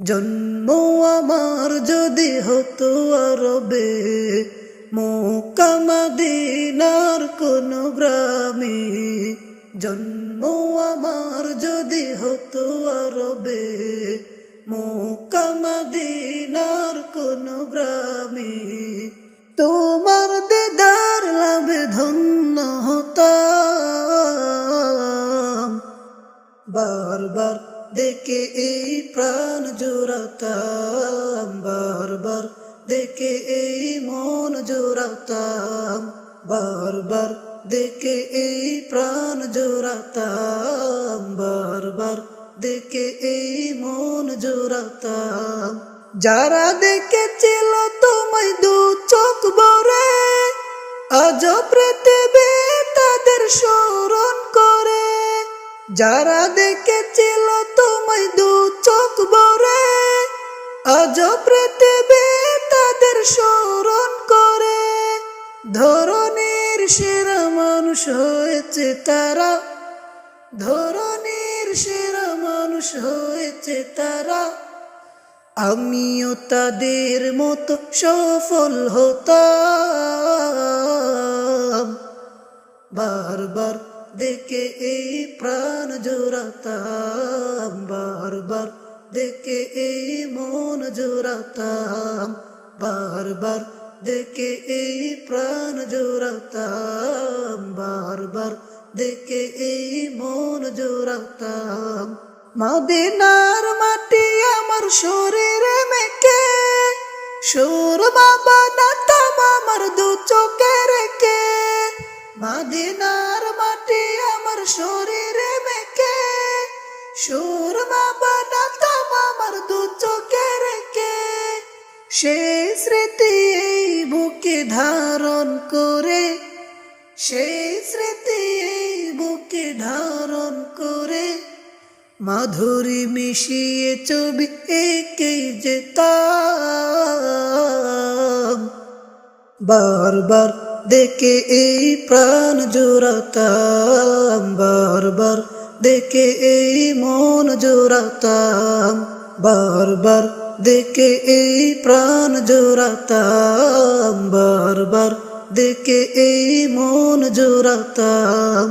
জন্ম আমার যদি হতো আরবে, মক্কা মদিনার কোন গ্রামে। জন্ম আমার যদি হতো আরবে, মক্কা মদিনার কোন গ্রামে। তোমার দিদার লাভে ধন্য হতাম, বারবার দেখে এই প্রাণ জোড়াতাম, বারবার দেখে এই মন জোড়াতাম, বারবার দেখে এই প্রাণ জোড়াতাম, বারবার দেখে এই মন জোড়াতাম। যারা দেখেছিল তোমায় দু চোখ ভরে, আজ পৃথিবী তাদের স্মরণ করে। যারা দেখেছিল তোমায় দু চোখ ভরে, আজ পৃথিবী তাদের স্মরণ করে। ধরনীর সেরা মানুষ হয়েছে তারা, ধরনীর সেরা মানুষ হয়েছে তারা। আমিও তাদের মতো সফল হতাম, বারবার দেখে এই প্রাণ জোড়াতাম, বারবার দেখে এই মন জোড়াতাম, বারবার দেখে এই প্রাণ জোড়াতাম, বারবার দেখে এই মন জোড়াতাম। মদিনার মাটি আমার শরীরে মেখে, সুরমা বানাতাম আমার দু চোখে রেখে। মদিনার মাটি আমার শরীরে মেখে, সুরমা বানাতাম আমার দু চোখে রেখে। সেই স্মৃতি এই বুকে ধারণ করে, সেই স্মৃতি এই বুকে ধারণ করে। মাধুরী মিশিয়ে ছবি এঁকে যেতাম, বারবার দেখে এই প্রাণ জোড়াতাম, বারবার দেখে এই মন জোড়াতাম, বারবার দেখে এই প্রাণ জোড়াতাম, বারবার দেখে এই মন জোড়াতাম।